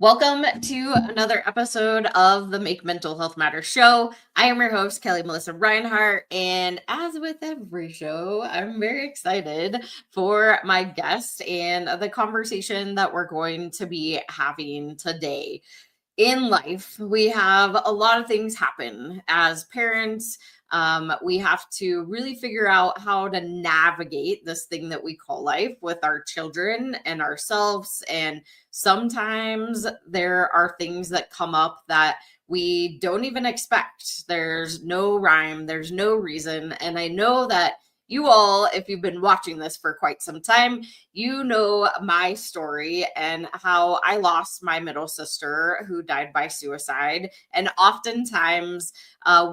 Welcome to another episode of the Make Mental Health Matter show. I am your host, Kelli Melissa Reinhart, and as with every show, I'm very excited for my guest and the conversation that we're going to be having today. In life, we have a lot of things happen as parents. We have to really figure out how to navigate this thing that we call life with our children and ourselves. And sometimes there are things that come up that we don't even expect. There's no rhyme, there's no reason. And I know that you all, if you've been watching this for quite some time, you know my story and how I lost my middle sister who died by suicide. And oftentimes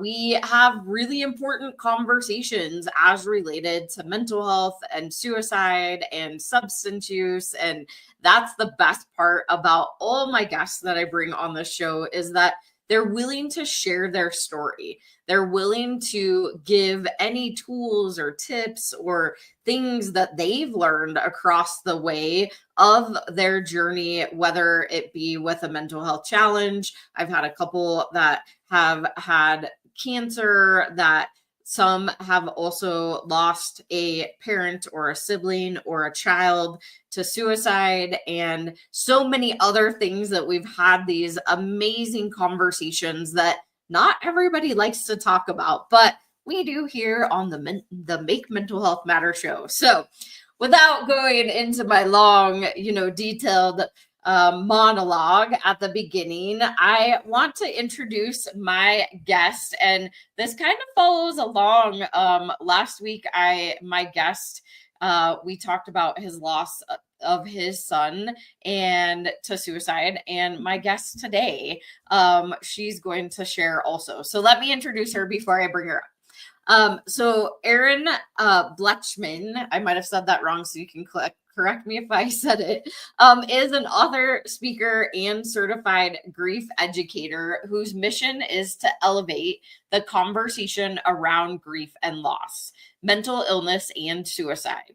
we have really important conversations as related to mental health and suicide and substance use. And that's the best part about all my guests that I bring on this show is that they're willing to share their story. They're willing to give any tools or tips or things that they've learned across the way of their journey, whether it be with a mental health challenge. I've had a couple that have had cancer, that some have also lost a parent or a sibling or a child to suicide, and so many other things that we've had these amazing conversations that not everybody likes to talk about, but we do here on the Make Mental Health Matter show. So without going into my long, detailed monologue at the beginning, I want to introduce my guest, and this kind of follows along. Last week, my guest, we talked about his loss of his son and to suicide, and my guest today, she's going to share also. So let me introduce her before I bring her up. So Erin Blechman, I might have said that wrong, so you can correct me if I said it, is an author, speaker, and certified grief educator whose mission is to elevate the conversation around grief and loss, mental illness, and suicide.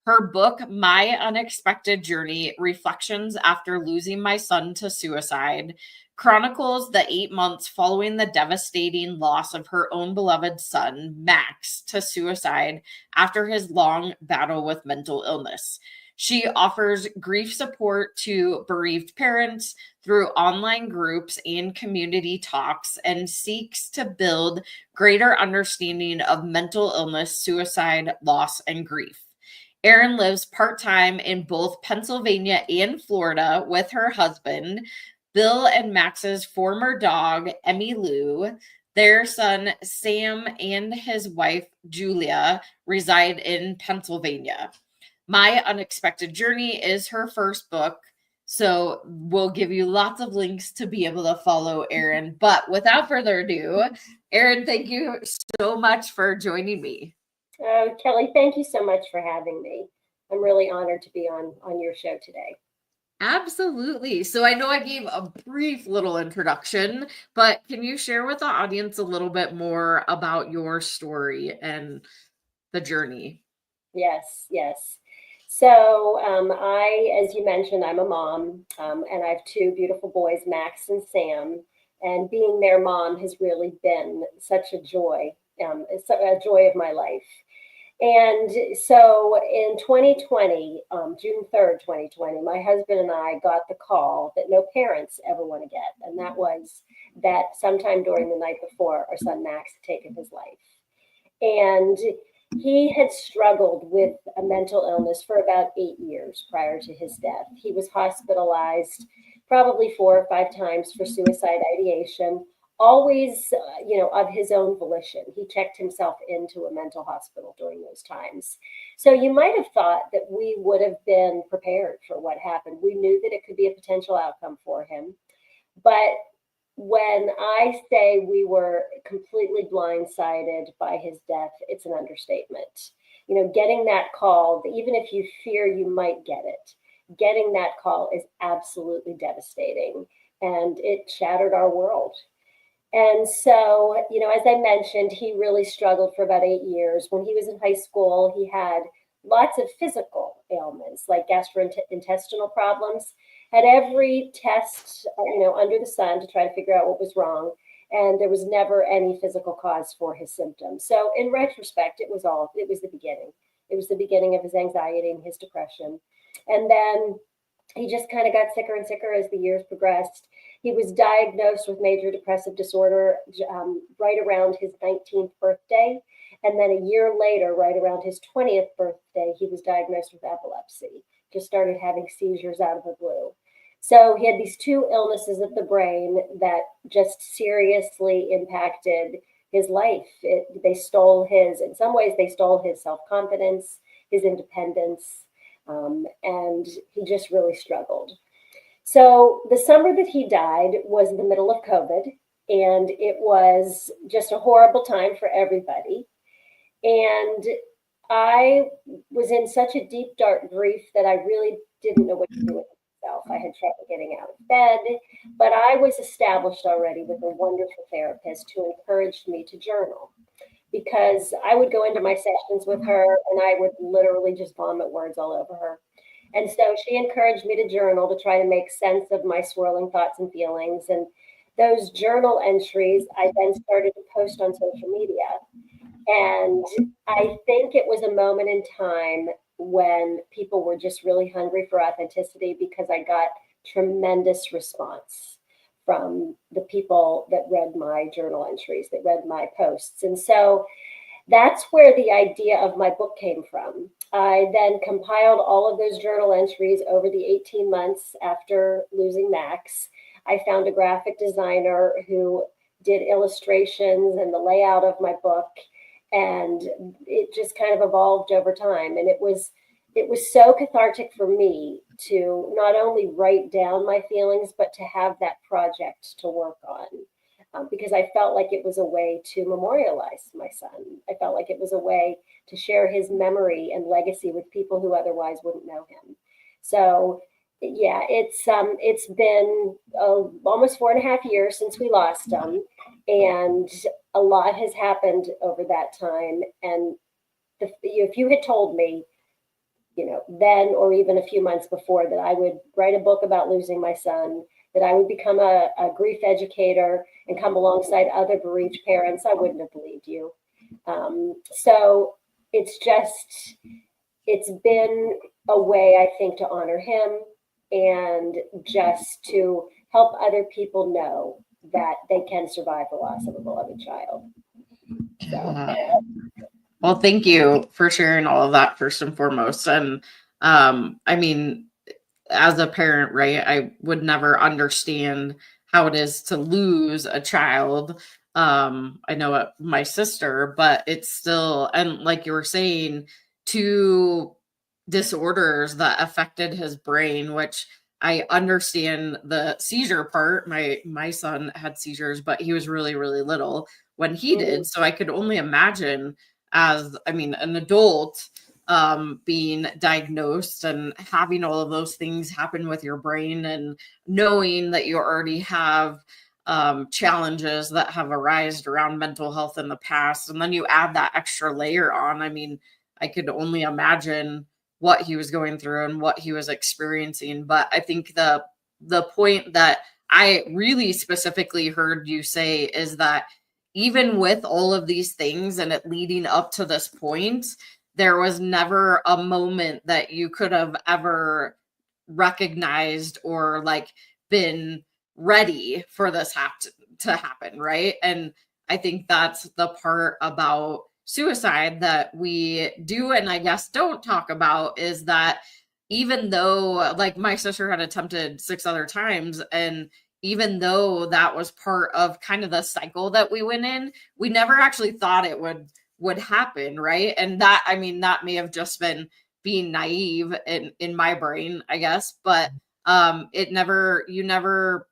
Her book, My Unexpected Journey, Reflections After Losing My Son to Suicide, chronicles the 8 months following the devastating loss of her own beloved son, Max, to suicide after his long battle with mental illness. She offers grief support to bereaved parents through online groups and community talks and seeks to build greater understanding of mental illness, suicide, loss, and grief. Erin lives part-time in both Pennsylvania and Florida with her husband, Bill, and Max's former dog, Emmy Lou. Their son, Sam, and his wife, Julia, reside in Pennsylvania. My Unexpected Journey is her first book, so we'll give you lots of links to be able to follow Erin. But without further ado, Erin, thank you so much for joining me. Oh, Kelli, thank you so much for having me. I'm really honored to be on your show today. Absolutely. So I know I gave a brief little introduction, but can you share with the audience a little bit more about your story and the journey? Yes. So as you mentioned, I'm a mom, and I have two beautiful boys, Max and Sam. And being their mom has really been such a joy, a joy of my life. And so in 2020, June 3rd, 2020, my husband and I got the call that no parents ever want to get. And that was that sometime during the night before, our son Max had taken his life. And he had struggled with a mental illness for about 8 years prior to his death. He was hospitalized probably 4 or 5 times for suicide ideation, always, of his own volition. He checked himself into a mental hospital during those times. So you might have thought that we would have been prepared for what happened. We knew that it could be a potential outcome for him. But when I say we were completely blindsided by his death, it's an understatement. Getting that call, even if you fear you might get it, getting that call is absolutely devastating. And it shattered our world. And so, as I mentioned, he really struggled for about 8 years. When he was in high school, he had lots of physical ailments like gastrointestinal problems. had every test, under the sun to try to figure out what was wrong. And there was never any physical cause for his symptoms. So in retrospect, it was the beginning. It was the beginning of his anxiety and his depression. And then he just kind of got sicker and sicker as the years progressed. He was diagnosed with major depressive disorder right around his 19th birthday. And then a year later, right around his 20th birthday, he was diagnosed with epilepsy, just started having seizures out of the blue. So he had these two illnesses of the brain that just seriously impacted his life. In some ways, they stole his self-confidence, his independence, and he just really struggled. So the summer that he died was in the middle of COVID, and it was just a horrible time for everybody. And I was in such a deep, dark grief that I really didn't know what to do with myself. I had trouble getting out of bed, but I was established already with a wonderful therapist who encouraged me to journal, because I would go into my sessions with her and I would literally just vomit words all over her. And so she encouraged me to journal to try to make sense of my swirling thoughts and feelings. And those journal entries, I then started to post on social media. And I think it was a moment in time when people were just really hungry for authenticity, because I got tremendous response from the people that read my journal entries, that read my posts. And so that's where the idea of my book came from. I then compiled all of those journal entries over the 18 months after losing Max. I found a graphic designer who did illustrations and the layout of my book. And it just kind of evolved over time. And it was so cathartic for me to not only write down my feelings, but to have that project to work on. Because I felt like it was a way to memorialize my son. I felt like it was a way to share his memory and legacy with people who otherwise wouldn't know him. So yeah, it's been almost 4.5 years since we lost him, and a lot has happened over that time. And if you had told me, then or even a few months before, that I would write a book about losing my son, that I would become a grief educator and come alongside other bereaved parents, I wouldn't have believed you. So it's been a way, I think, to honor him and just to help other people know that they can survive the loss of a beloved child. So. Well, thank you for sharing all of that first and foremost. And I mean, as a parent, right, I would never understand how it is to lose a child. I know my sister, but it's still, and like you were saying, two disorders that affected his brain, which I understand the seizure part. My son had seizures, but he was really, really little when he did. So I could only imagine, as an adult, being diagnosed and having all of those things happen with your brain, and knowing that you already have challenges that have arisen around mental health in the past, and then you add that extra layer on. I could only imagine what he was going through and what he was experiencing. But I think the point that I really specifically heard you say is that even with all of these things and it leading up to this point, there was never a moment that you could have ever recognized or been ready for this to happen, right? And I think that's the part about suicide that we do, and I guess don't talk about, is that even though, like, my sister had attempted 6 other times, and even though that was part of kind of the cycle that we went in, we never actually thought it would happen, right? And that may have just been being naive in my brain, I guess, but you never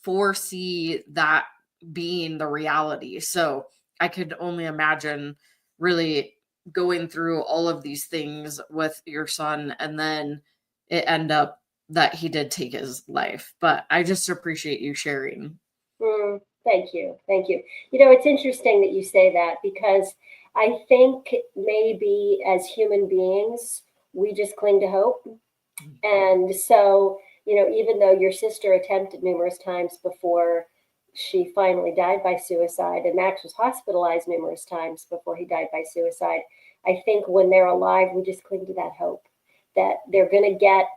foresee that being the reality. So I could only imagine really going through all of these things with your son, and then it end up that he did take his life. But I just appreciate you sharing. Thank you. Thank you. It's interesting that you say that, because I think maybe as human beings, we just cling to hope. And so, even though your sister attempted numerous times before she finally died by suicide, and Max was hospitalized numerous times before he died by suicide, I think when they're alive, we just cling to that hope that they're going to get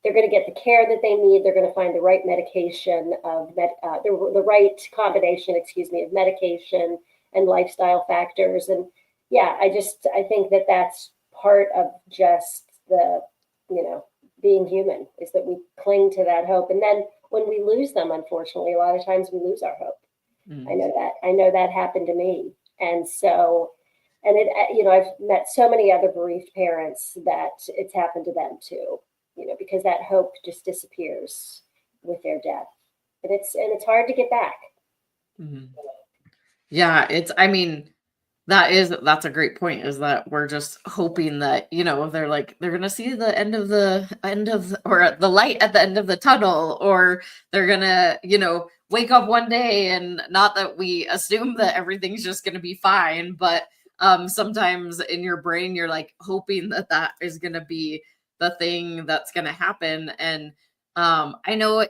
the care that they need. They're going to find the right medication the right combination, of medication and lifestyle factors. And yeah, I think that that's part of just the, being human, is that we cling to that hope. And then when we lose them, unfortunately, a lot of times we lose our hope. I know that happened to me. And so, and I've met so many other bereaved parents that it's happened to them too, because that hope just disappears with their death. And it's hard to get back. Mm-hmm. Yeah, that's a great point, is that we're just hoping that, they're going to see the or the light at the end of the tunnel, or they're going to, wake up one day, and not that we assume that everything's just going to be fine, but sometimes in your brain, you're like hoping that is going to be the thing that's going to happen. And I know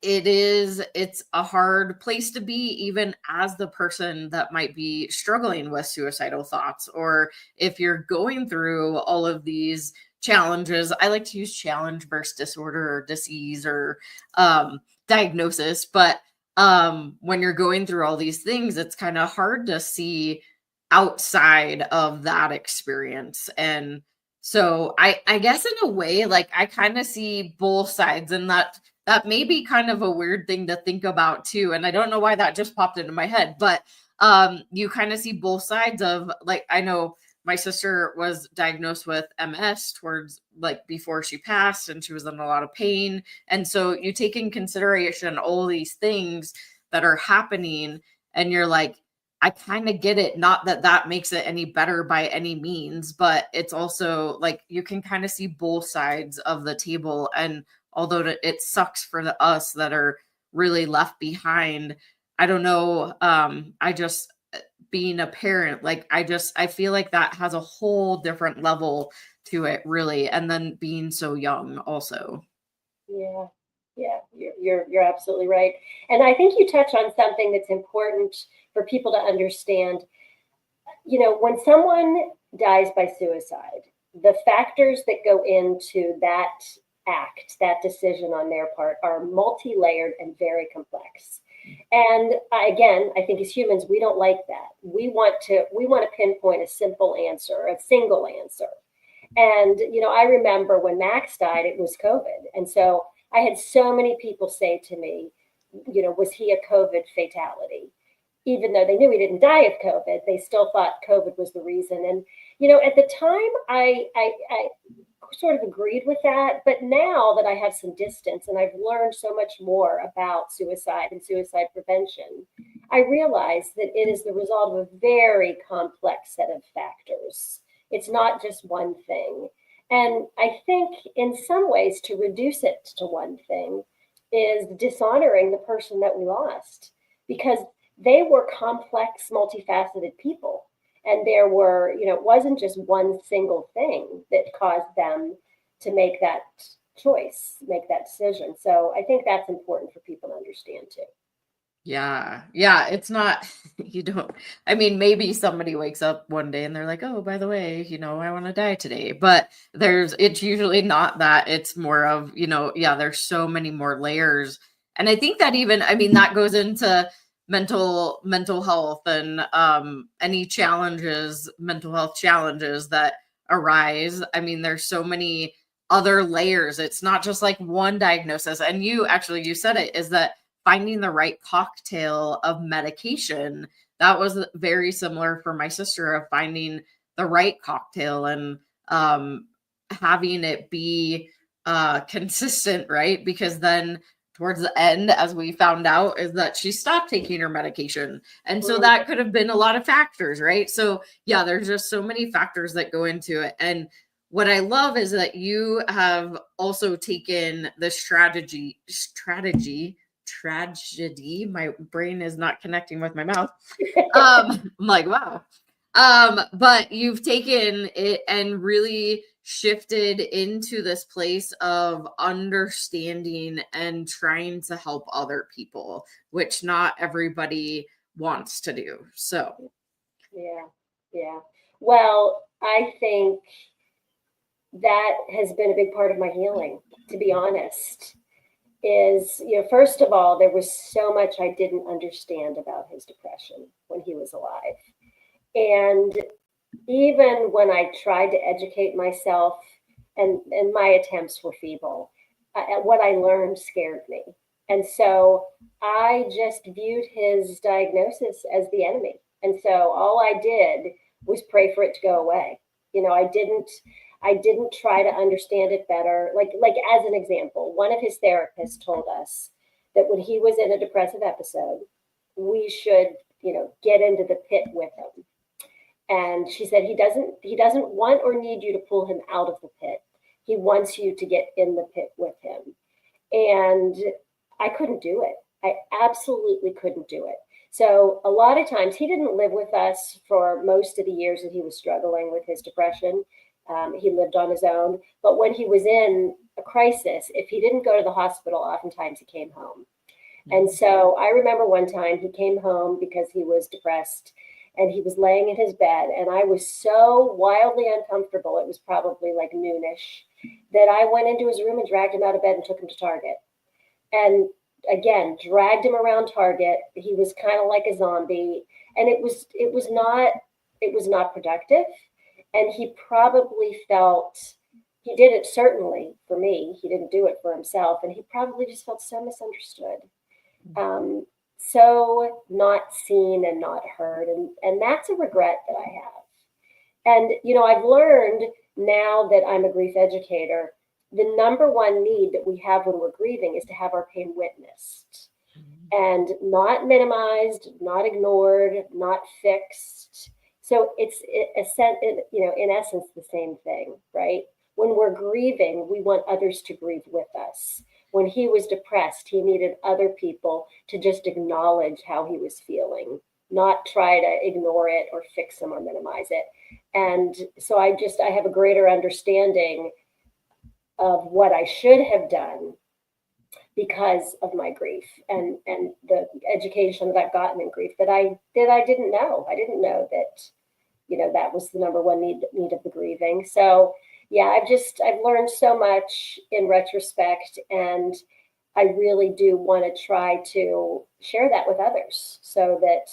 it's a hard place to be, even as the person that might be struggling with suicidal thoughts, or if you're going through all of these challenges. I like to use challenge versus disorder or disease or diagnosis, but when you're going through all these things, it's kind of hard to see outside of that experience. And so I guess in a way, like, I kind of see both sides, and that may be kind of a weird thing to think about too. And I don't know why that just popped into my head, but you kind of see both sides of, like, I know my sister was diagnosed with MS towards, like, before she passed, and she was in a lot of pain. And so you take in consideration all these things that are happening, and you're like, I kind of get it. Not that makes it any better by any means, but it's also like you can kind of see both sides of the table. And although it sucks for us that are really left behind, I don't know. I just, being a parent, like, I feel like that has a whole different level to it, really. And then being so young also. Yeah. Yeah, you're absolutely right. And I think you touch on something that's important for people to understand. When someone dies by suicide, the factors that go into that act, that decision on their part, are multi-layered and very complex. And again, I think as humans, we don't like that. We want to pinpoint a simple answer, a single answer. And I remember when Max died, it was COVID, and so I had so many people say to me, was he a COVID fatality? Even though they knew he didn't die of COVID, they still thought COVID was the reason. And, at the time, I sort of agreed with that. But now that I have some distance and I've learned so much more about suicide and suicide prevention, I realize that it is the result of a very complex set of factors. It's not just one thing. And I think in some ways, to reduce it to one thing is dishonoring the person that we lost, because they were complex, multifaceted people. And there were, it wasn't just one single thing that caused them to make that choice, make that decision. So I think that's important for people to understand too. Yeah. It's not, maybe somebody wakes up one day and they're like, oh, by the way, I want to die today. But it's usually not that. It's more of, there's so many more layers. And I think that even, that goes into mental health and any mental health challenges that arise. There's so many other layers. It's not just like one diagnosis. And you said it, is that finding the right cocktail of medication. That was very similar for my sister, of finding the right cocktail and having it be consistent, right? Because then towards the end, as we found out, is that she stopped taking her medication. And so that could have been a lot of factors, right? So yeah, there's just so many factors that go into it. And what I love is that you have also taken the tragedy. My brain is not connecting with my mouth. I'm like, wow. But you've taken it and really shifted into this place of understanding and trying to help other people, which not everybody wants to do. So, yeah. Well, I think that has been a big part of my healing, to be honest. Is, first of all, there was so much I didn't understand about his depression when he was alive. And even when I tried to educate myself, and my attempts were feeble, what I learned scared me. And so I just viewed his diagnosis as the enemy. And so all I did was pray for it to go away. I didn't try to understand it better. Like as an example, one of his therapists told us that when he was in a depressive episode, we should, get into the pit with him. And she said he doesn't want or need you to pull him out of the pit. He wants you to get in the pit with him. And I couldn't do it. I absolutely couldn't do it. So a lot of times he didn't live with us for most of the years that he was struggling with his depression. He lived on his own. But when he was in a crisis, if he didn't go to the hospital, oftentimes he came home. And so I remember one time he came home because he was depressed and he was laying in his bed. And I was so wildly uncomfortable, it was probably like noonish, that I went into his room and dragged him out of bed and took him to Target. And again, dragged him around Target. He was kind of like a zombie. And it was not productive. And he probably felt, he did it certainly for me. He didn't do it for himself. And he probably just felt so misunderstood. So not seen and not heard. And that's a regret that I have. And, I've learned now that I'm a grief educator, the number one need that we have when we're grieving is to have our pain witnessed and not minimized, not ignored, not fixed. So it's in essence, the same thing, right? When we're grieving, we want others to grieve with us. When he was depressed, he needed other people to just acknowledge how he was feeling, not try to ignore it or fix him or minimize it. And so I have a greater understanding of what I should have done because of my grief and the education that I've gotten in grief that I didn't know. I didn't know that, that was the number one need of the grieving. So yeah, I've learned so much in retrospect, and I really do want to try to share that with others so that,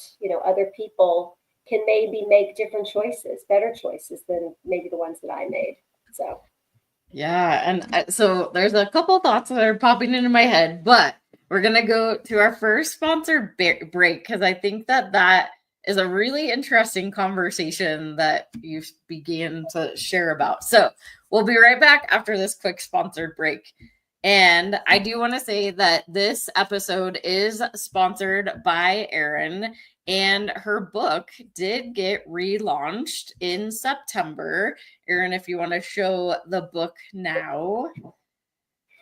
other people can maybe make different choices, better choices than maybe the ones that I made. So. Yeah. And so there's a couple thoughts that are popping into my head, but we're going to go to our first sponsored break because I think that is a really interesting conversation that you began to share about. So we'll be right back after this quick sponsored break. And I do want to say that this episode is sponsored by Erin, and her book did get relaunched in September. Erin, if you want to show the book now,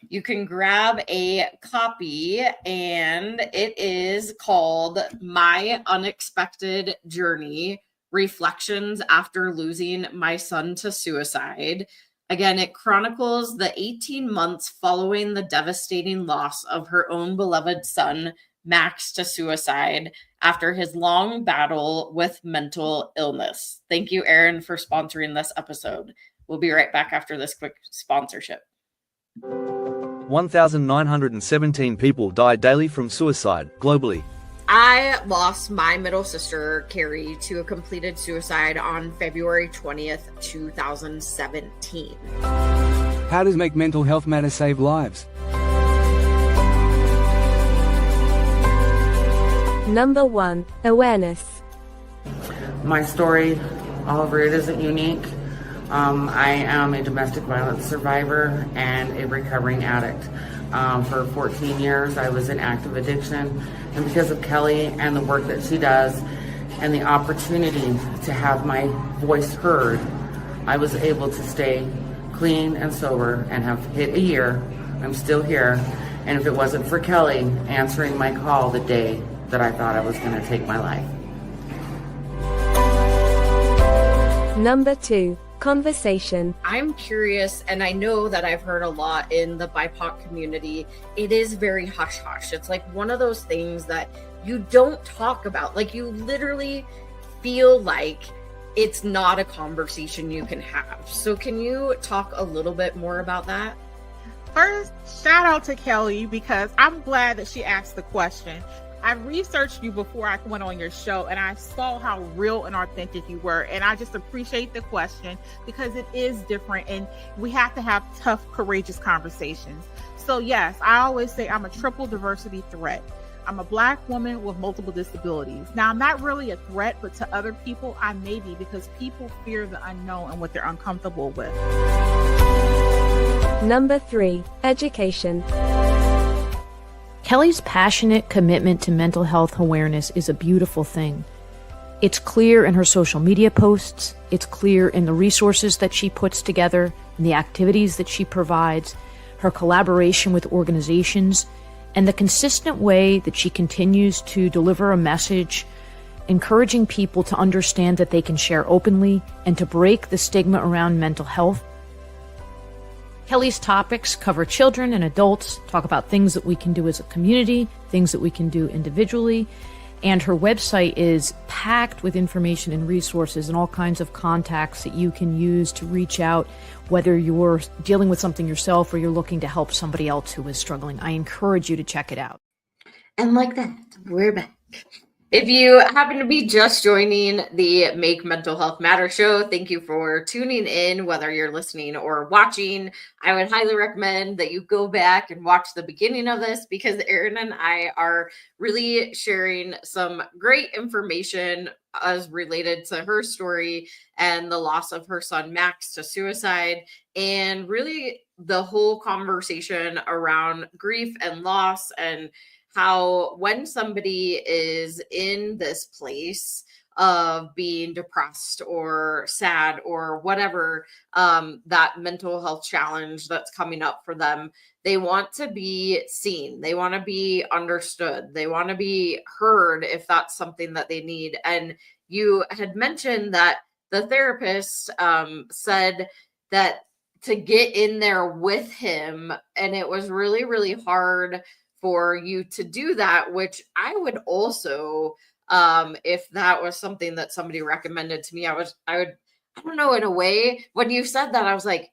you can grab a copy, and it is called My Unexpected Journey: Reflections After Losing My Son to Suicide. Again, it chronicles the 18 months following the devastating loss of her own beloved son, Max, to suicide after his long battle with mental illness. Thank you, Erin, for sponsoring this episode. We'll be right back after this quick sponsorship. 1,917 people die daily from suicide globally. I lost my middle sister, Kelli, to a completed suicide on February 20th, 2017. How does Make Mental Health Matter save lives? Number 1, awareness. My story, Oliver, it isn't unique. I am a domestic violence survivor and a recovering addict. For 14 years, I was in active addiction. And because of Kelli and the work that she does and the opportunity to have my voice heard, I was able to stay clean and sober and have hit a year. I'm still here. And if it wasn't for Kelli answering my call the day that I thought I was going to take my life. Number 2, Conversation. I'm curious, and I know that I've heard a lot in the BIPOC community. It is very hush hush. It's like one of those things that you don't talk about. Like, you literally feel like it's not a conversation you can have. So can you talk a little bit more about that? First, shout out to Kelli, because I'm glad that she asked the question. I researched you before I went on your show, and I saw how real and authentic you were. And I just appreciate the question, because it is different, and we have to have tough, courageous conversations. So yes, I always say I'm a triple diversity threat. I'm a Black woman with multiple disabilities. Now, I'm not really a threat, but to other people, I may be, because people fear the unknown and what they're uncomfortable with. Number 3, education. Kelli's passionate commitment to mental health awareness is a beautiful thing. It's clear in her social media posts, it's clear in the resources that she puts together, in the activities that she provides, her collaboration with organizations, and the consistent way that she continues to deliver a message, encouraging people to understand that they can share openly and to break the stigma around mental health. Kelli's topics cover children and adults, talk about things that we can do as a community, things that we can do individually, and her website is packed with information and resources and all kinds of contacts that you can use to reach out, whether you're dealing with something yourself or you're looking to help somebody else who is struggling. I encourage you to check it out. And like that, we're back. If you happen to be just joining the Make Mental Health Matter show, thank you for tuning in, whether you're listening or watching. I would highly recommend that you go back and watch the beginning of this, because Erin and I are really sharing some great information as related to her story and the loss of her son Max to suicide, and really the whole conversation around grief and loss, and how when somebody is in this place of being depressed or sad or whatever, that mental health challenge that's coming up for them, they want to be seen. They want to be understood. They want to be heard if that's something that they need. And you had mentioned that the therapist said that to get in there with him, and it was really, really hard for you to do that, which I would also, if that was something that somebody recommended to me, I don't know, in a way, when you said that, I was like,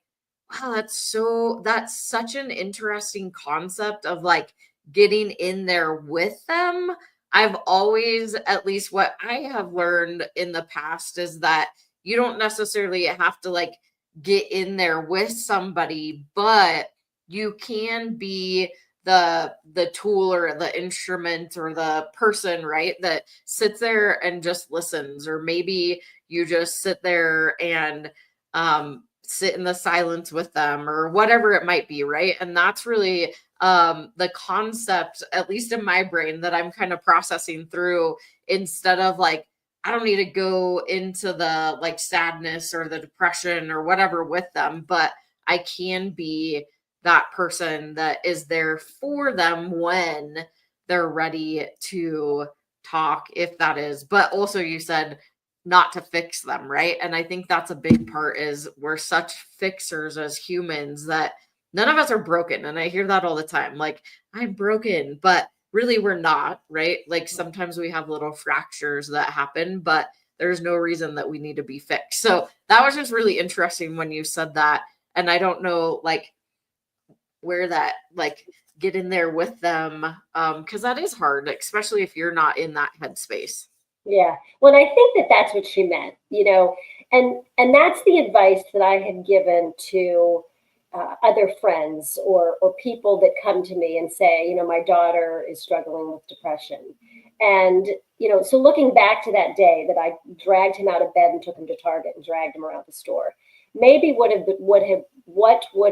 wow, that's such an interesting concept of like getting in there with them. I've always, at least what I have learned in the past, is that you don't necessarily have to like get in there with somebody, but you can be the tool or the instrument or the person, right, that sits there and just listens. Or maybe you just sit there and sit in the silence with them, or whatever it might be, right? And that's really the concept, at least in my brain, that I'm kind of processing through, instead of like, I don't need to go into the like sadness or the depression or whatever with them, but I can be that person that is there for them when they're ready to talk, if that is. But also, you said not to fix them, right? And I think that's a big part, is we're such fixers as humans that none of us are broken. And I hear that all the time, like, I'm broken, but really we're not, right? Like, sometimes we have little fractures that happen, but there's no reason that we need to be fixed. So that was just really interesting when you said that. And I don't know, like, where that, like, get in there with them, because that is hard, especially if you're not in that headspace. Yeah. Well, I think that that's what she meant, and that's the advice that I have given to other friends or people that come to me and say, my daughter is struggling with depression. And, so looking back to that day that I dragged him out of bed and took him to Target and dragged him around the store, maybe what would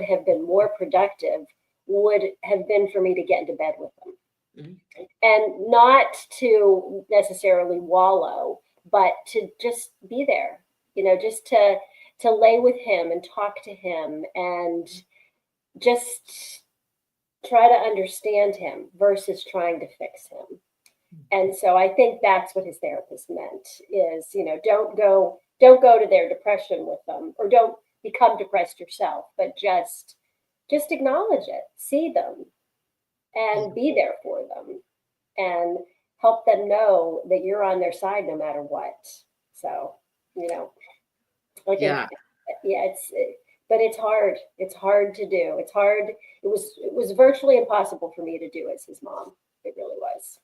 have been more productive would have been for me to get into bed with him. Mm-hmm. And not to necessarily wallow, but to just be there, just to lay with him and talk to him and just try to understand him versus trying to fix him. And so I think that's what his therapist meant is, don't go don't go to their depression with them, or don't become depressed yourself, but just acknowledge it, see them, and be there for them, and help them know that you're on their side no matter what. So, I think, Yeah. yeah, but it's hard. It's hard to do. It's hard. It was virtually impossible for me to do as his mom. It really was.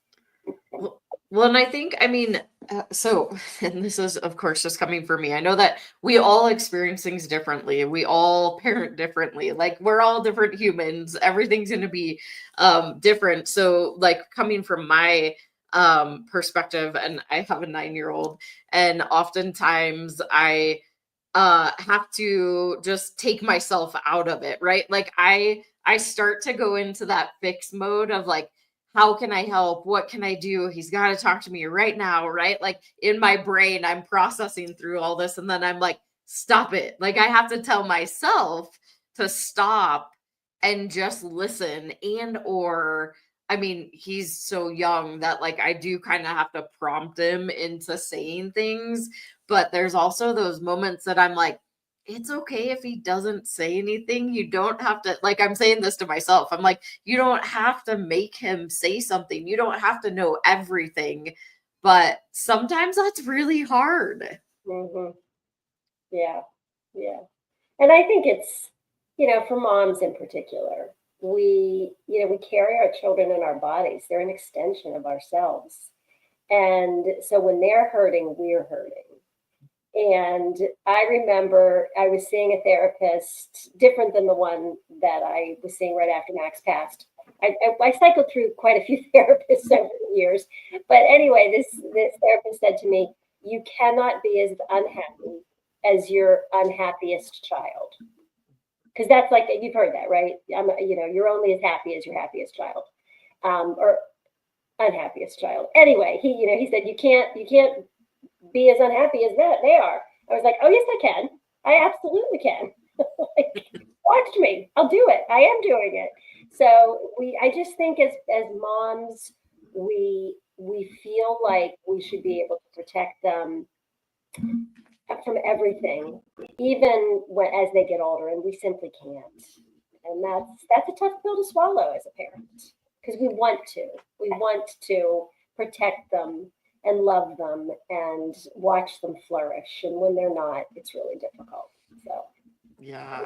Well, and I think, I mean, so, and this is, of course, just coming from me. I know that we all experience things differently. We all parent differently. Like, we're all different humans. Everything's going to be different. So, like, coming from my perspective, and I have a 9-year-old, and oftentimes I have to just take myself out of it, right? Like, I start to go into that fix mode of like, how can I help? What can I do? He's got to talk to me right now, right? Like, in my brain, I'm processing through all this, and then I'm like, stop it. Like, I have to tell myself to stop and just listen. And or I mean, he's so young that like I do kind of have to prompt him into saying things, but there's also those moments that I'm like, it's okay if he doesn't say anything. You don't have to, like, I'm saying this to myself. I'm like, you don't have to make him say something. You don't have to know everything. But sometimes that's really hard. Hmm. Yeah, yeah. And I think it's, for moms in particular, we carry our children in our bodies. They're an extension of ourselves. And so when they're hurting, we're hurting. And I remember I was seeing a therapist different than the one that I was seeing right after Max passed. I cycled through quite a few therapists over the years. But anyway, this therapist said to me, you cannot be as unhappy as your unhappiest child. Because that's like, you've heard that, right? You're only as happy as your happiest child, or unhappiest child. Anyway, he said you can't be as unhappy as that they are. I was like, oh yes, I can. I absolutely can. Like, watch me. I'll do it. I am doing it. So I just think as moms, we feel like we should be able to protect them from everything, even as they get older, and we simply can't. And that's a tough pill to swallow as a parent, because we want to protect them and love them and watch them flourish. And when they're not, it's really difficult. So Yeah.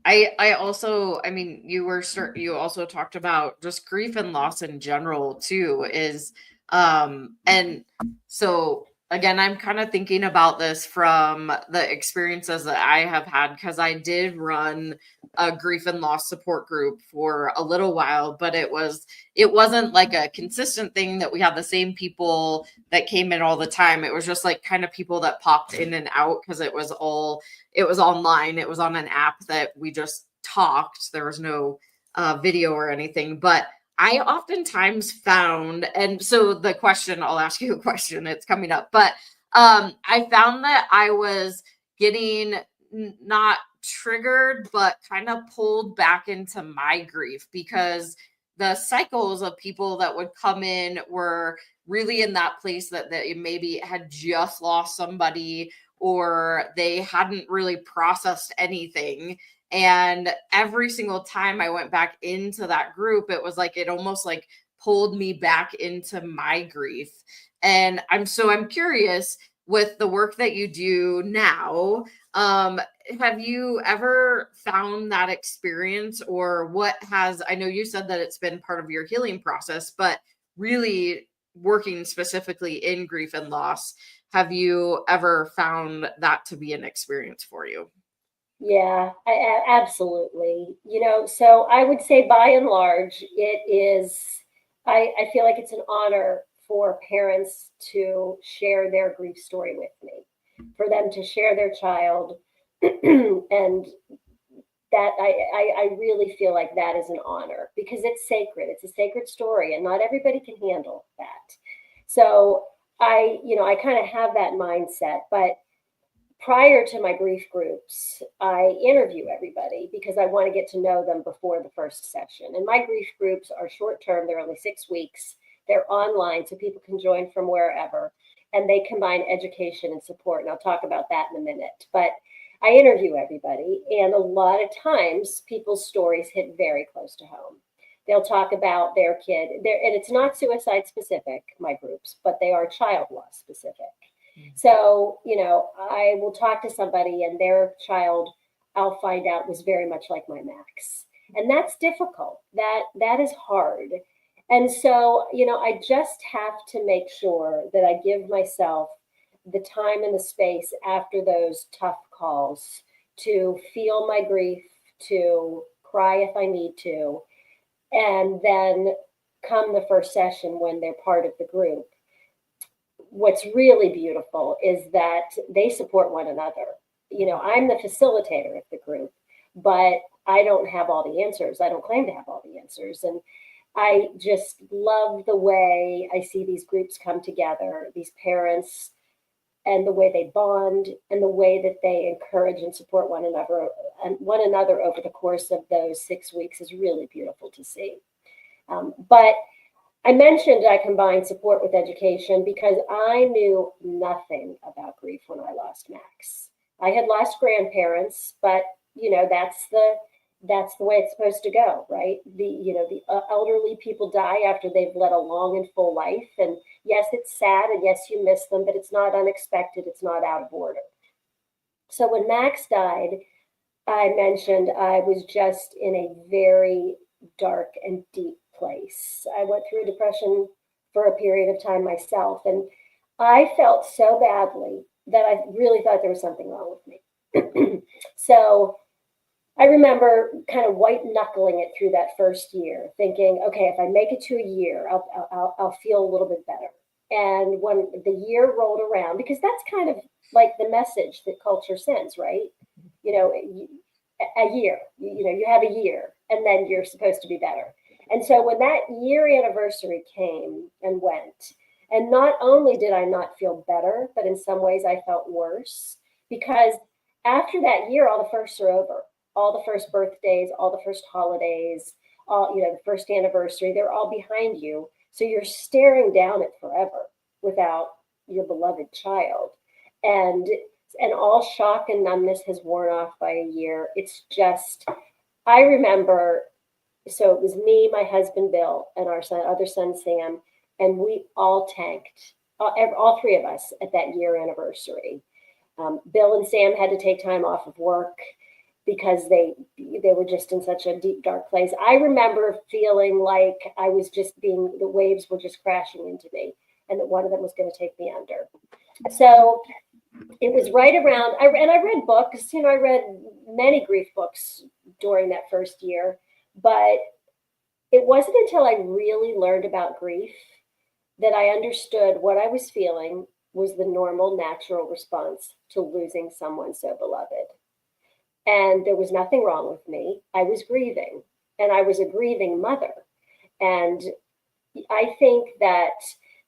I also, I mean, you also talked about just grief and loss in general too, is and so again, I'm kind of thinking about this from the experiences that I have had, because I did run a grief and loss support group for a little while, but it wasn't like a consistent thing that we had the same people that came in all the time. It was just like kind of people that popped in and out, because it was online. It was on an app that we just talked. There was no video or anything, but I oftentimes found, and so the question, I'll ask you a question, it's coming up, but I found that I was getting not triggered, but kind of pulled back into my grief, because the cycles of people that would come in were really in that place that they maybe had just lost somebody, or they hadn't really processed anything. And every single time I went back into that group, it was like, it almost like pulled me back into my grief. And I'm curious, with the work that you do now, have you ever found that experience, or I know you said that it's been part of your healing process, but really working specifically in grief and loss, have you ever found that to be an experience for you? yeah, absolutely. So I would say by and large, it is, I feel like it's an honor for parents to share their grief story with me, for them to share their child. And that I really feel like that is an honor, because it's sacred. It's a sacred story, and not everybody can handle that. So I kind of have that mindset. But prior to my grief groups, I interview everybody, because I want to get to know them before the first session. And my grief groups are short term. They're only 6 weeks. They're online, so people can join from wherever. and they combine education and support. And I'll talk about that in a minute. But I interview everybody, and a lot of times people's stories hit very close to home. They'll talk about their kid, and it's not suicide specific, my groups, but they are child loss specific. So, I will talk to somebody and their child, I'll find out, was very much like my Max. And that's difficult. That is hard. And so, I just have to make sure that I give myself the time and the space after those tough calls to feel my grief, to cry if I need to, and then come the first session when they're part of the group. What's really beautiful is that they support one another. I'm the facilitator of the group, but I don't have all the answers. I don't claim to have all the answers. And I just love the way I see these groups come together, these parents, and the way they bond, and the way that they encourage and support one another over the course of those 6 weeks is really beautiful to see. But I mentioned I combined support with education because I knew nothing about grief when I lost Max. I had lost grandparents, but that's the way it's supposed to go, right? The elderly people die after they've led a long and full life, and yes, it's sad, and yes, you miss them, but it's not unexpected. It's not out of order. So when Max died, I mentioned I was just in a very dark and deep place. I went through depression for a period of time myself, and I felt so badly that I really thought there was something wrong with me. So I remember kind of white knuckling it through that first year, thinking, okay, if I make it to a year, I'll feel a little bit better. And when the year rolled around, because that's kind of like the message that culture sends, right? A year, you have a year, and then you're supposed to be better. And so when that year anniversary came and went, and not only did I not feel better, but in some ways I felt worse, because after that year, all the firsts are over. All the first birthdays, all the first holidays, the first anniversary, they're all behind you. So you're staring down it forever without your beloved child. And all shock and numbness has worn off by a year. It's just, I remember, so it was me, my husband, Bill, and our other son, Sam, and we all tanked, all three of us at that year anniversary. Bill and Sam had to take time off of work because they were just in such a deep, dark place. I remember feeling like I was the waves were just crashing into me, and that one of them was going to take me under. So it was right around, I read books, I read many grief books during that first year, but it wasn't until I really learned about grief that I understood what I was feeling was the normal, natural response to losing someone so beloved. And there was nothing wrong with me. I was grieving, and I was a grieving mother. And I think that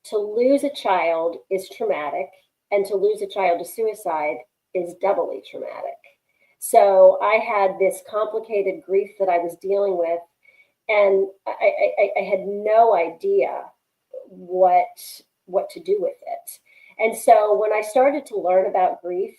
to lose a child is traumatic, and to lose a child to suicide is doubly traumatic. So I had this complicated grief that I was dealing with, and I had no idea what to do with it. And so when I started to learn about grief,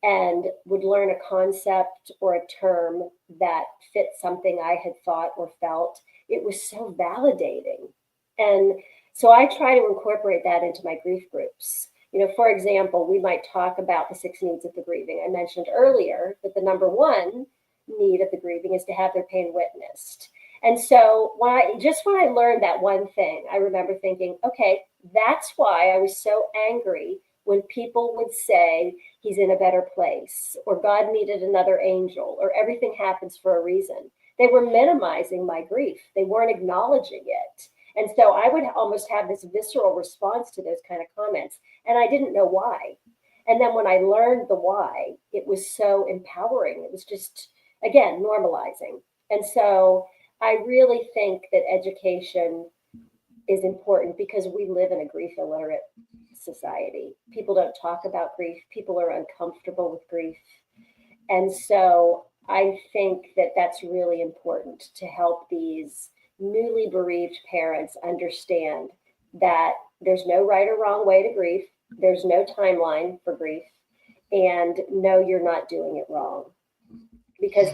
and would learn a concept or a term that fit something I had thought or felt, it was so validating. And so I try to incorporate that into my grief groups. For example, we might talk about the 6 needs of the grieving. I mentioned earlier that the number one need of the grieving is to have their pain witnessed. And so when I learned that one thing, I remember thinking, okay, that's why I was so angry when people would say he's in a better place, or God needed another angel, or everything happens for a reason. They were minimizing my grief. They weren't acknowledging it. And so I would almost have this visceral response to those kind of comments, and I didn't know why. And then when I learned the why, it was so empowering. It was just, again, normalizing. And so I really think that education is important because we live in a grief illiterate society. People don't talk about grief. People are uncomfortable with grief. And so I think that that's really important to help these newly bereaved parents understand that there's no right or wrong way to grieve. There's no timeline for grief, and no, you're not doing it wrong, because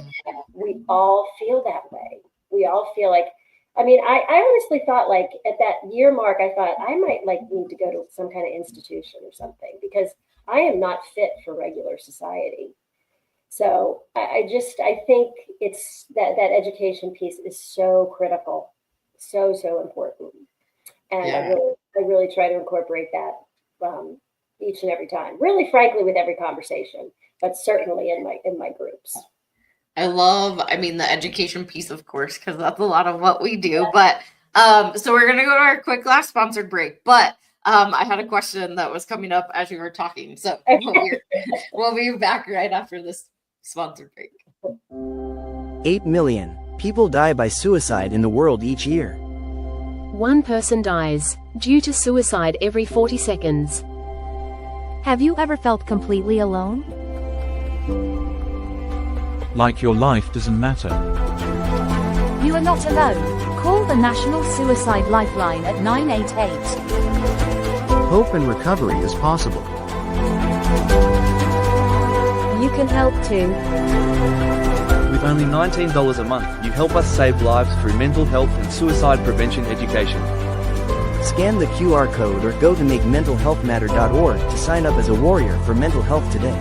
we all feel that way. We all feel like, I mean, I honestly thought, like, at that year mark, I thought I might like need to go to some kind of institution or something, because I am not fit for regular society. So I think it's that education piece is so critical, so important, and Yeah. I really try to incorporate that each and every time. Really, frankly, with every conversation, but certainly in my groups. I love, I mean, the education piece, of course, because that's a lot of what we do. But so we're gonna go to our quick last sponsored break. But I had a question that was coming up as you were talking. So we'll be back right after this sponsored break. 8 million people die by suicide in the world each year. One person dies due to suicide every 40 seconds. Have you ever felt completely alone? Like your life doesn't matter. You are not alone. Call the National Suicide Lifeline at 988. Hope and recovery is possible. You can help too. With only $19 a month, you help us save lives through mental health and suicide prevention education. Scan the QR code or go to makementalhealthmatter.org to sign up as a warrior for mental health today.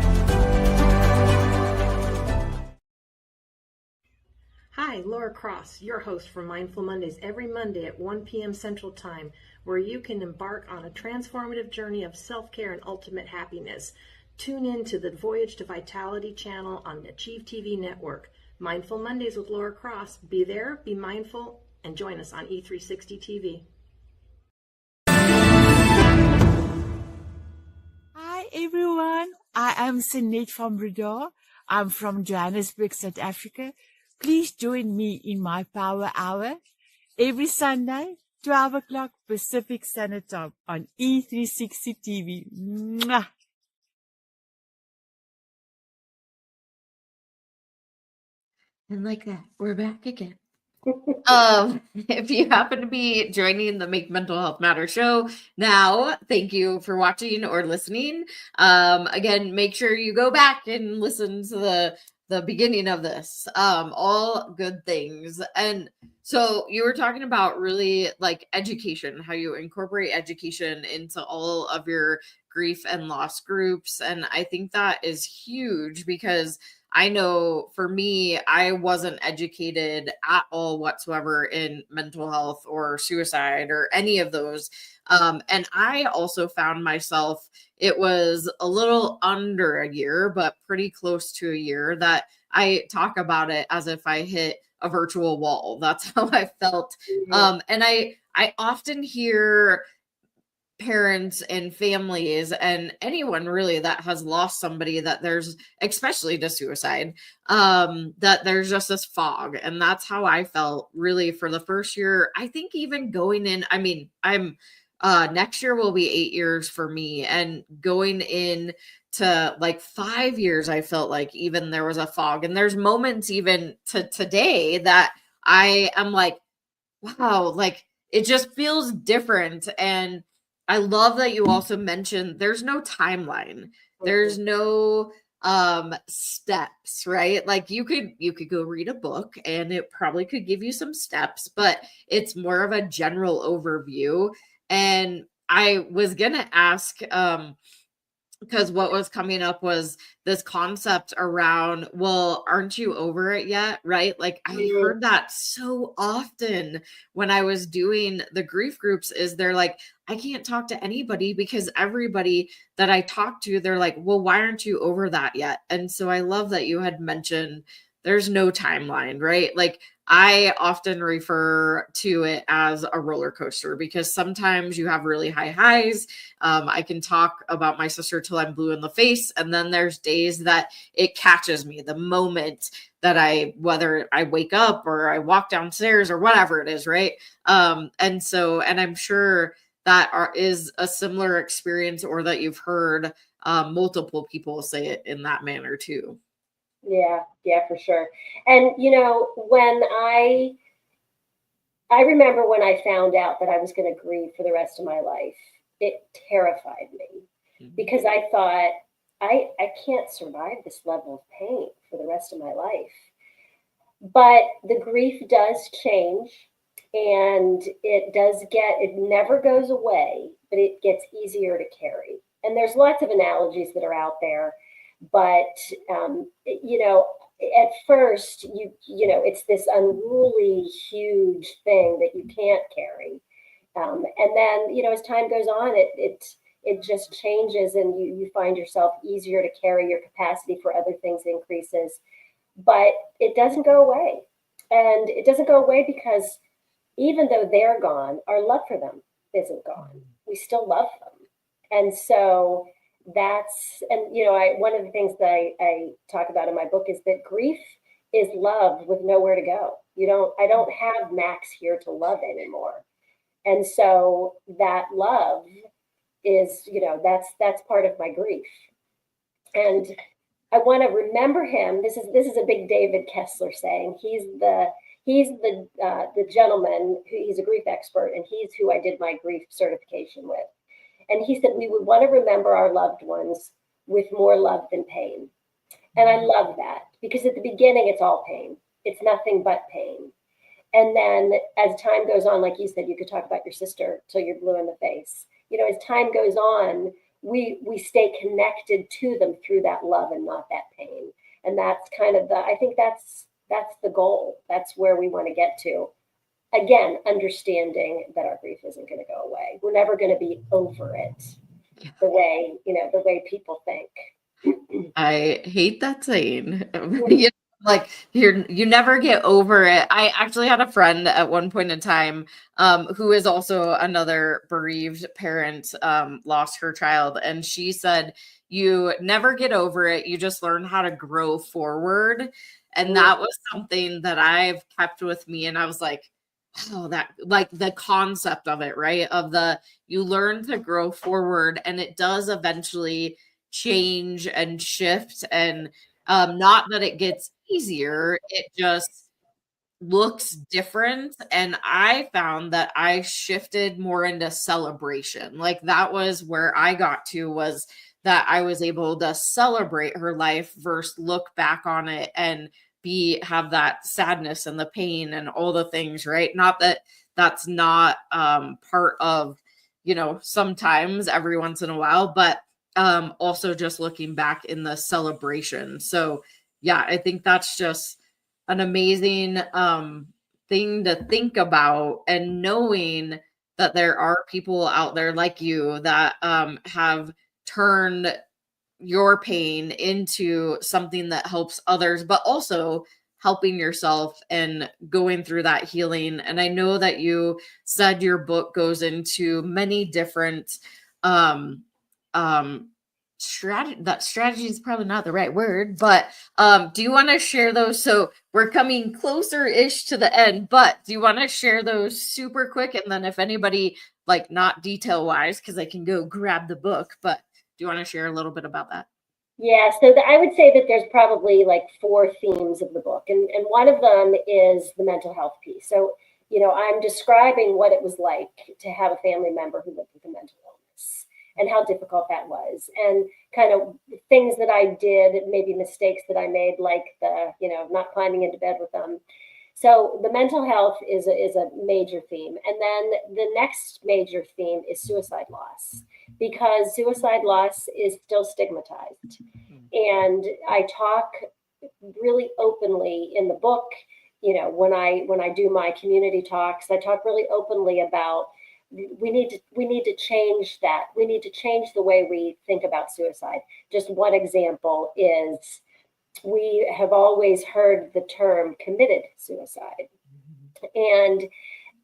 Hi, Laura Cross, your host for Mindful Mondays, every Monday at 1 p.m. Central Time, where you can embark on a transformative journey of self-care and ultimate happiness. Tune in to the Voyage to Vitality channel on the Achieve TV network. Mindful Mondays with Laura Cross. Be there, be mindful, and join us on E360 TV. Hi everyone, I am Sinead from Brador. I'm from Johannesburg, South Africa. Please join me in my Power Hour every Sunday, 12 o'clock Pacific Standard Time on E360 TV. Mwah! And like that, we're back again. If you happen to be joining the Make Mental Health Matter show now, thank you for watching or listening. Again, make sure you go back and listen to the beginning of this. All good things. And so you were talking about really like education, how you incorporate education into all of your grief and loss groups. And I think that is huge, because I know for me, I wasn't educated at all whatsoever in mental health or suicide or any of those. And I also found myself, it was a little under a year, but pretty close to a year, that I talk about it as if I hit a virtual wall. That's how I felt. And I often hear parents and families and anyone really that has lost somebody, that there's, especially to suicide, that there's just this fog. And that's how I felt really for the first year. I think even going in, I mean, I'm next year will be 8 years for me, and going in to like 5 years, I felt like even there was a fog. And there's moments even to today that I am like, wow, like it just feels different. And I love that you also mentioned there's no timeline. There's no steps, right? Like you could go read a book and it probably could give you some steps, but it's more of a general overview. And I was going to ask because what was coming up was this concept around, well, aren't you over it yet? Right? Like I heard that so often when I was doing the grief groups, is they're like, I can't talk to anybody because everybody that I talk to, they're like, well, why aren't you over that yet? And so I love that you had mentioned there's no timeline, right? Like I often refer to it as a roller coaster, because sometimes you have really high highs. I can talk about my sister till I'm blue in the face. And then there's days that it catches me the moment that whether I wake up or I walk downstairs or whatever it is, right? And I'm sure that is a similar experience, or that you've heard multiple people say it in that manner too. Yeah, for sure. And when I remember when I found out that I was going to grieve for the rest of my life, it terrified me. because I thought, I can't survive this level of pain for the rest of my life. But the grief does change, and it never goes away, but it gets easier to carry. And there's lots of analogies that are out there, but at first it's this unruly, huge thing that you can't carry. And then, as time goes on, it just changes, and you find yourself easier to carry. Your capacity for other things increases, but it doesn't go away. And it doesn't go away because even though they're gone, our love for them isn't gone. We still love them. And so one of the things that I talk about in my book is that grief is love with nowhere to go. I don't have Max here to love anymore. And so that love is, that's part of my grief. And I want to remember him. This is a big David Kessler saying. He's the gentleman he's a grief expert, and he's who I did my grief certification with. And he said we would want to remember our loved ones with more love than pain. And I love that, because at the beginning it's all pain. It's nothing but pain. And then as time goes on, like you said, you could talk about your sister till you're blue in the face. As time goes on, we stay connected to them through that love and not that pain. And that's kind of I think that's the goal. That's where we want to get to. Again, understanding that our grief isn't going to go away. We're never going to be over it the way people think. I hate that saying. Like you never get over it. I actually had a friend at one point in time who is also another bereaved parent, lost her child, and she said you never get over it, you just learn how to grow forward. And that was something that I've kept with me, and I was like, oh, that, like, the concept of it, right, you learn to grow forward, and it does eventually change and shift, and not that it gets easier, it just looks different. And I found that I shifted more into celebration. Like, that was where I got to, was that I was able to celebrate her life versus look back on it and have that sadness and the pain and all the things, right? Not that that's not part of, sometimes every once in a while, but also just looking back in the celebration. So yeah, I think that's just an amazing thing to think about, and knowing that there are people out there like you that have turned your pain into something that helps others, but also helping yourself and going through that healing. And I know that you said your book goes into many different strategy is probably not the right word, but do you want to share those? So we're coming closer-ish to the end, but do you want to share those super quick? And then if anybody, like, not detail-wise, because I can go grab the book, but do you want to share a little bit about that? Yeah, so I would say that there's probably like 4 themes of the book, and one of them is the mental health piece. So, I'm describing what it was like to have a family member who lived with a mental illness, and how difficult that was, and kind of things that I did, maybe mistakes that I made, like not climbing into bed with them. So the mental health is a major theme. And then the next major theme is suicide loss, because suicide loss is still stigmatized. And I talk really openly in the book, when I do my community talks, I talk really openly about we need to change that. We need to change the way we think about suicide. Just one example is, we have always heard the term committed suicide. And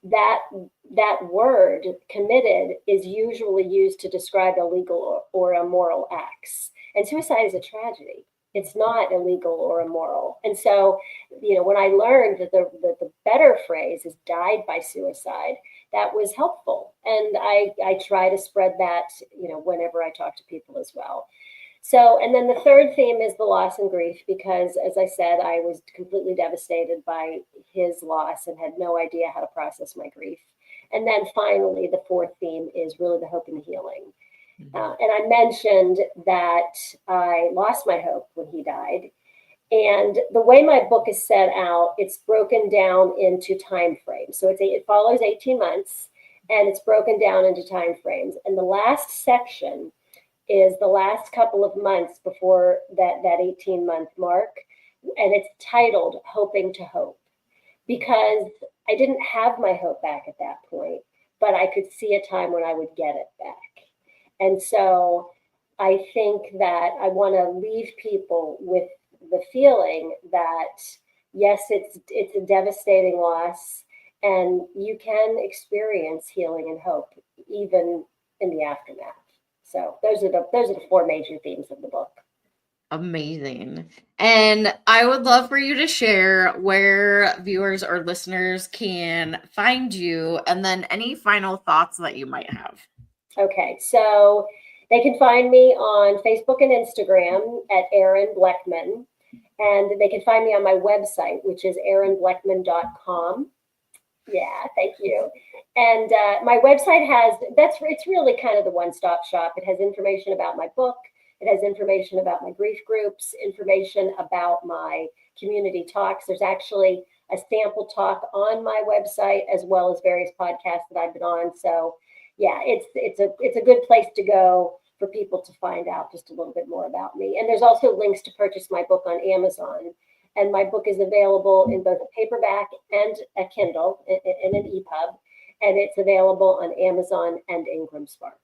that word, committed, is usually used to describe illegal or immoral acts. And suicide is a tragedy. It's not illegal or immoral. And so, when I learned that the better phrase is died by suicide, that was helpful. And I try to spread that, whenever I talk to people as well. So, and then the third theme is the loss and grief, because, as I said, I was completely devastated by his loss and had no idea how to process my grief. And then finally, the fourth theme is really the hope and the healing. And I mentioned that I lost my hope when he died. And the way my book is set out, it's broken down into time frames. So it follows 18 months, and it's broken down into time frames. And the last section is the last couple of months before that 18-month mark. And it's titled Hoping to Hope, because I didn't have my hope back at that point, but I could see a time when I would get it back. And so I think that I want to leave people with the feeling that, yes, it's a devastating loss, and you can experience healing and hope even in the aftermath. So those are the four major themes of the book. Amazing. And I would love for you to share where viewers or listeners can find you, and then any final thoughts that you might have. Okay, so they can find me on Facebook and Instagram at Erin Blechman, and they can find me on my website, which is erinblechman.com. Yeah, thank you. And my website it's really kind of the one-stop shop. It has information about my book. It has information about my grief groups, information about my community talks. There's actually a sample talk on my website, as well as various podcasts that I've been on. So yeah, it's a good place to go for people to find out just a little bit more about me. And there's also links to purchase my book on Amazon. And my book is available in both a paperback and a Kindle, in an EPUB. And it's available on Amazon and Ingram Spark.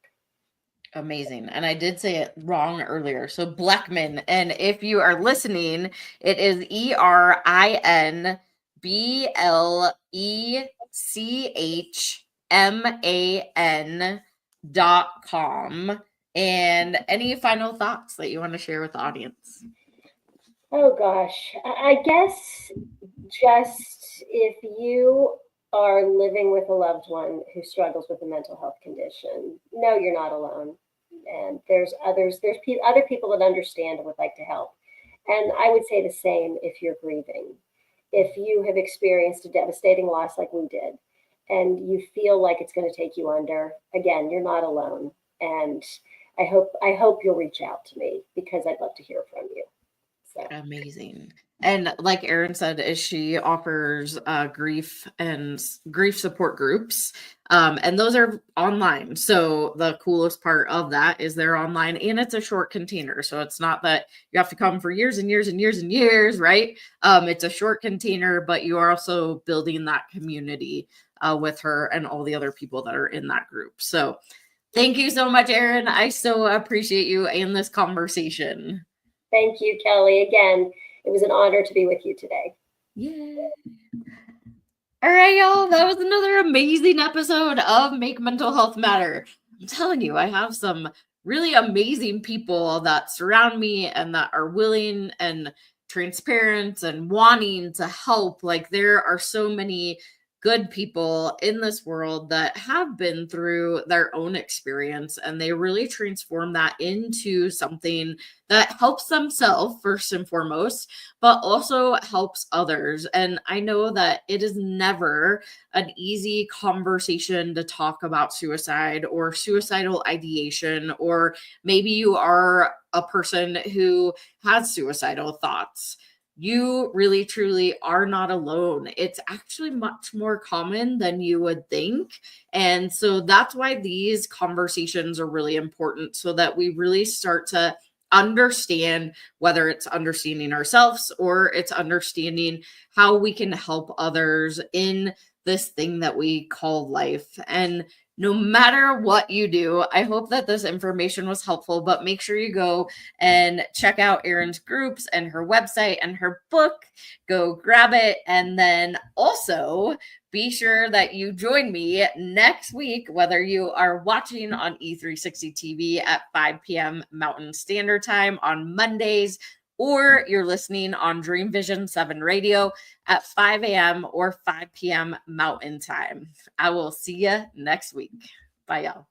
Amazing. And I did say it wrong earlier. So Blechman. And if you are listening, it is ErinBlechman.com. And any final thoughts that you want to share with the audience? Oh gosh, I guess just if you are living with a loved one who struggles with a mental health condition, no, you're not alone. And there's other people that understand and would like to help. And I would say the same if you're grieving. If you have experienced a devastating loss like we did, and you feel like it's going to take you under, again, you're not alone. And I hope you'll reach out to me, because I'd love to hear from you. So. Amazing. And like Erin said, she offers grief support groups. And those are online. So the coolest part of that is they're online, and it's a short container. So it's not that you have to come for years and years and years and years, right? It's a short container, but you are also building that community with her and all the other people that are in that group. So thank you so much, Erin. I so appreciate you and this conversation. Thank you, Kelli. Again, it was an honor to be with you today. Yeah. All right, y'all. That was another amazing episode of Make Mental Health Matter. I'm telling you, I have some really amazing people that surround me and that are willing and transparent and wanting to help. Like, there are so many good people in this world that have been through their own experience, and they really transform that into something that helps themselves first and foremost, but also helps others. And I know that it is never an easy conversation to talk about suicide or suicidal ideation, or maybe you are a person who has suicidal thoughts. You really, truly are not alone. It's actually much more common than you would think. And so that's why these conversations are really important, so that we really start to understand, whether it's understanding ourselves or it's understanding how we can help others in this thing that we call life. And no matter what you do, I hope that this information was helpful, but make sure you go and check out Erin's groups and her website and her book. Go grab it. And then also be sure that you join me next week, whether you are watching on E360 TV at 5 p.m. Mountain Standard Time on Mondays, or you're listening on Dream Vision 7 Radio at 5 a.m. or 5 p.m. Mountain Time. I will see you next week. Bye, y'all.